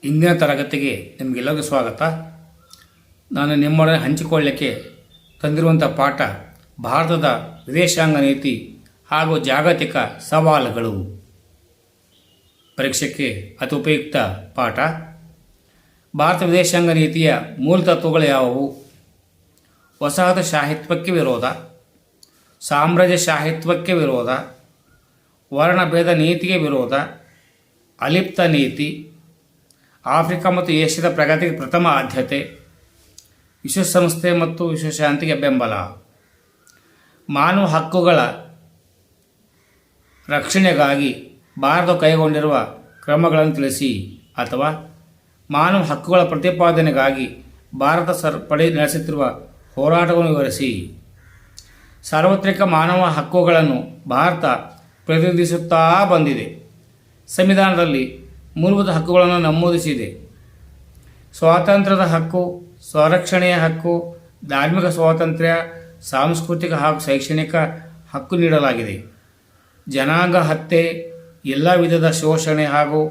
ಇಂದಿನ ತರಗತಿಗೆ ನಿಮಗೆಲ್ಲರಿಗೂ ಸ್ವಾಗತ. ನಾನು ನಿಮ್ಮೊಡನೆ ಹಂಚಿಕೊಳ್ಳಲಿಕ್ಕೆ ತಂದಿರುವಂಥ ಪಾಠ ಭಾರತದ ವಿದೇಶಾಂಗ ನೀತಿ ಹಾಗೂ ಜಾಗತಿಕ ಸವಾಲುಗಳು. ಪರೀಕ್ಷೆಗೆ ಅತಿ ಉಪಯುಕ್ತ ಪಾಠ. ಭಾರತ ವಿದೇಶಾಂಗ ನೀತಿಯ ಮೂಲ ತತ್ವಗಳು ಯಾವುವು? ವಸಾಹತುಶಾಹಿತ್ವಕ್ಕೆ ವಿರೋಧ, ಸಾಮ್ರಾಜ್ಯಶಾಹಿತ್ವಕ್ಕೆ ವಿರೋಧ, ವರ್ಣಭೇದ ನೀತಿಗೆ ವಿರೋಧ, ಅಲಿಪ್ತ ನೀತಿ, ಆಫ್ರಿಕಾ ಮತ್ತು ಏಷ್ಯಾದ ಪ್ರಗತಿಗೆ ಪ್ರಥಮ ಆದ್ಯತೆ, ವಿಶ್ವಸಂಸ್ಥೆ ಮತ್ತು ವಿಶ್ವಶಾಂತಿಗೆ ಬೆಂಬಲ. ಮಾನವ ಹಕ್ಕುಗಳ ರಕ್ಷಣೆಗಾಗಿ ಭಾರತ ಕೈಗೊಂಡಿರುವ ಕ್ರಮಗಳನ್ನು ತಿಳಿಸಿ, ಅಥವಾ ಮಾನವ ಹಕ್ಕುಗಳ ಪ್ರತಿಪಾದನೆಗಾಗಿ ಭಾರತ ನಡೆಸುತ್ತಿರುವ ಹೋರಾಟವನ್ನು ವಿವರಿಸಿ. ಸಾರ್ವತ್ರಿಕ ಮಾನವ ಹಕ್ಕುಗಳನ್ನು ಭಾರತ ಪ್ರತಿನಿಧಿಸುತ್ತಾ ಬಂದಿದೆ. ಸಂವಿಧಾನದಲ್ಲಿ ಮೂಲಭೂತ ಹಕ್ಕುಗಳನ್ನು ನಮೂದಿಸಿದೆ. ಸ್ವಾತಂತ್ರ್ಯದ ಹಕ್ಕು, ಸ್ವರಕ್ಷಣೆಯ ಹಕ್ಕು, ಧಾರ್ಮಿಕ ಸ್ವಾತಂತ್ರ್ಯ, ಸಾಂಸ್ಕೃತಿಕ ಹಾಗೂ ಶೈಕ್ಷಣಿಕ ಹಕ್ಕು ನೀಡಲಾಗಿದೆ. ಜನಾಂಗ ಹತ್ಯೆ, ಎಲ್ಲ ವಿಧದ ಶೋಷಣೆ ಹಾಗೂ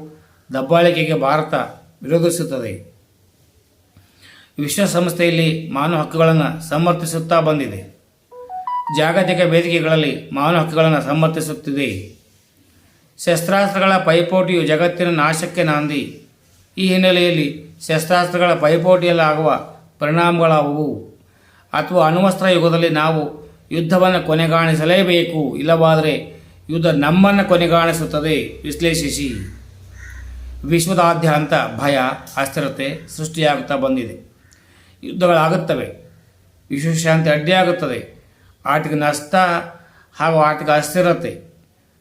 ದಬ್ಬಾಳಿಕೆಗೆ ಭಾರತ ವಿರೋಧಿಸುತ್ತದೆ. ವಿಶ್ವಸಂಸ್ಥೆಯಲ್ಲಿ ಮಾನವ ಹಕ್ಕುಗಳನ್ನು ಸಮರ್ಥಿಸುತ್ತಾ ಬಂದಿದೆ. ಜಾಗತಿಕ ವೇದಿಕೆಗಳಲ್ಲಿ ಮಾನವ ಹಕ್ಕುಗಳನ್ನು ಸಮರ್ಥಿಸುತ್ತಿದೆ. ಶಸ್ತ್ರಾಸ್ತ್ರಗಳ ಪೈಪೋಟಿಯು ಜಗತ್ತಿನ ನಾಶಕ್ಕೆ ನಾಂದಿ. ಈ ಹಿನ್ನೆಲೆಯಲ್ಲಿ ಶಸ್ತ್ರಾಸ್ತ್ರಗಳ ಪೈಪೋಟಿಯಲ್ಲಾಗುವ ಪರಿಣಾಮಗಳಾವುವು? ಅಥವಾ ಅಣ್ವಸ್ತ್ರ ಯುಗದಲ್ಲಿ ನಾವು ಯುದ್ಧವನ್ನು ಕೊನೆಗಾಣಿಸಲೇಬೇಕು, ಇಲ್ಲವಾದರೆ ಯುದ್ಧ ನಮ್ಮನ್ನು ಕೊನೆಗಾಣಿಸುತ್ತದೆ. ವಿಶ್ಲೇಷಿಸಿ. ವಿಶ್ವದಾದ್ಯಂತ ಭಯ, ಅಸ್ಥಿರತೆ ಸೃಷ್ಟಿಯಾಗುತ್ತಾ ಬಂದಿದೆ. ಯುದ್ಧಗಳಾಗುತ್ತವೆ, ವಿಶ್ವಶಾಂತಿ ಅಡ್ಡಿಯಾಗುತ್ತದೆ, ಆರ್ಥಿಕ ನಷ್ಟ ಹಾಗೂ ಆರ್ಥಿಕ ಅಸ್ಥಿರತೆ,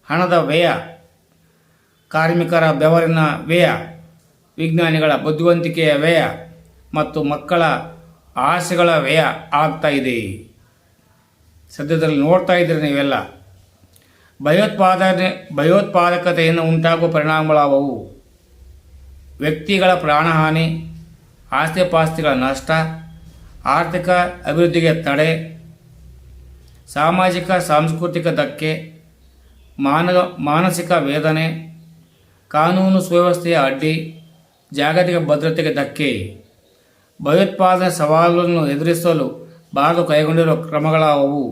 ಹಣದ ವ್ಯಯ, ಕಾರ್ಮಿಕರ ಬೆವರಿನ ವ್ಯಯ, ವಿಜ್ಞಾನಿಗಳ ಬುದ್ಧಿವಂತಿಕೆಯ ವ್ಯಯ ಮತ್ತು ಮಕ್ಕಳ ಆಸೆಗಳ ವ್ಯಯ ಆಗ್ತಾ ಇದೆ. ಸದ್ಯದಲ್ಲಿ ನೋಡ್ತಾ ಇದ್ದೀರಿ ನೀವೆಲ್ಲ. ಭಯೋತ್ಪಾದಕತೆಯನ್ನು ಉಂಟಾಗುವ ಪರಿಣಾಮಗಳಾವವು? ವ್ಯಕ್ತಿಗಳ ಪ್ರಾಣಹಾನಿ, ಆಸ್ತಿಪಾಸ್ತಿಗಳ ನಷ್ಟ, ಆರ್ಥಿಕ ಅಭಿವೃದ್ಧಿಗೆ ತಡೆ, ಸಾಮಾಜಿಕ ಸಾಂಸ್ಕೃತಿಕ ಧಕ್ಕೆ, ಮಾನಸಿಕ ವೇದನೆ, ಕಾನೂನು ಸುವ್ಯವಸ್ಥೆಯ ಅಡ್ಡಿ, ಜಾಗತಿಕ ಭದ್ರತೆಗೆ ಧಕ್ಕೆ. ಭಯೋತ್ಪಾದನೆ ಸವಾಲನ್ನು ಎದುರಿಸಲು ಭಾರತ ಕೈಗೊಂಡಿರುವ ಕ್ರಮಗಳಾವುವು?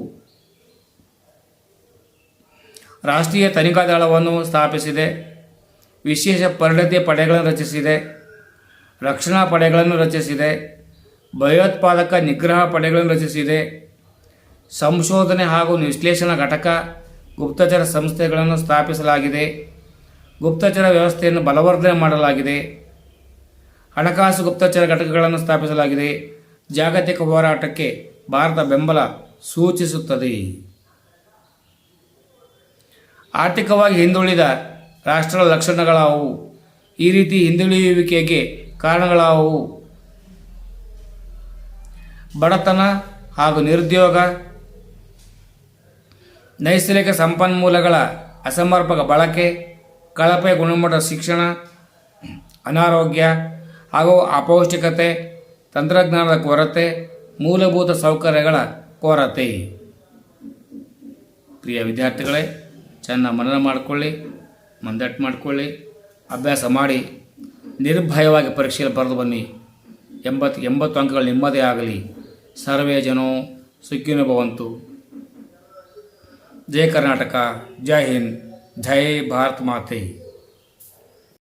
ರಾಷ್ಟ್ರೀಯ ತನಿಖಾ ದಳವನ್ನು ಸ್ಥಾಪಿಸಿದೆ. ವಿಶೇಷ ಪರಿಣತಿ ಪಡೆಗಳನ್ನು ರಚಿಸಿದೆ. ರಕ್ಷಣಾ ಪಡೆಗಳನ್ನು ರಚಿಸಿದೆ. ಭಯೋತ್ಪಾದಕ ನಿಗ್ರಹ ಪಡೆಗಳನ್ನು ರಚಿಸಿದೆ. ಸಂಶೋಧನೆ ಹಾಗೂ ವಿಶ್ಲೇಷಣಾ ಘಟಕ, ಗುಪ್ತಚರ ಸಂಸ್ಥೆಗಳನ್ನು ಸ್ಥಾಪಿಸಲಾಗಿದೆ. ಗುಪ್ತಚರ ವ್ಯವಸ್ಥೆಯನ್ನು ಬಲವರ್ಧನೆ ಮಾಡಲಾಗಿದೆ. ಹಣಕಾಸು ಗುಪ್ತಚರ ಘಟಕಗಳನ್ನು ಸ್ಥಾಪಿಸಲಾಗಿದೆ. ಜಾಗತಿಕ ಹೋರಾಟಕ್ಕೆ ಭಾರತ ಬೆಂಬಲ ಸೂಚಿಸುತ್ತದೆ. ಆರ್ಥಿಕವಾಗಿ ಹಿಂದುಳಿದ ರಾಷ್ಟ್ರಗಳ ಲಕ್ಷಣಗಳಾವುವು? ಈ ರೀತಿ ಹಿಂದುಳಿಯುವಿಕೆಗೆ ಕಾರಣಗಳಾವುವು? ಬಡತನ ಹಾಗೂ ನಿರುದ್ಯೋಗ, ನೈಸರ್ಗಿಕ ಸಂಪನ್ಮೂಲಗಳ ಅಸಮರ್ಪಕ ಬಳಕೆ, ಕಳಪೆ ಗುಣಮಟ್ಟದ ಶಿಕ್ಷಣ, ಅನಾರೋಗ್ಯ ಹಾಗೂ ಅಪೌಷ್ಟಿಕತೆ, ತಂತ್ರಜ್ಞಾನದ ಕೊರತೆ, ಮೂಲಭೂತ ಸೌಕರ್ಯಗಳ ಕೊರತೆ. ಪ್ರಿಯ ವಿದ್ಯಾರ್ಥಿಗಳೇ, ಚೆನ್ನಾಗಿ ಮನನ ಮಾಡಿಕೊಳ್ಳಿ, ಮಂದಟ್ಟು ಮಾಡಿಕೊಳ್ಳಿ, ಅಭ್ಯಾಸ ಮಾಡಿ ನಿರ್ಭಯವಾಗಿ ಪರೀಕ್ಷೆಯಲ್ಲಿ ಬರೆದು ಬನ್ನಿ. 80 ಅಂಕಗಳು ನಿಮ್ಮದೇ ಆಗಲಿ. ಸರ್ವೇ ಜನೋ ಸುಖಿನೋ ಭವಂತು. ಜೈ ಕರ್ನಾಟಕ, ಜೈ ಹಿಂದ್, ಜೈ ಭಾರತ್ ಮಾತೆ.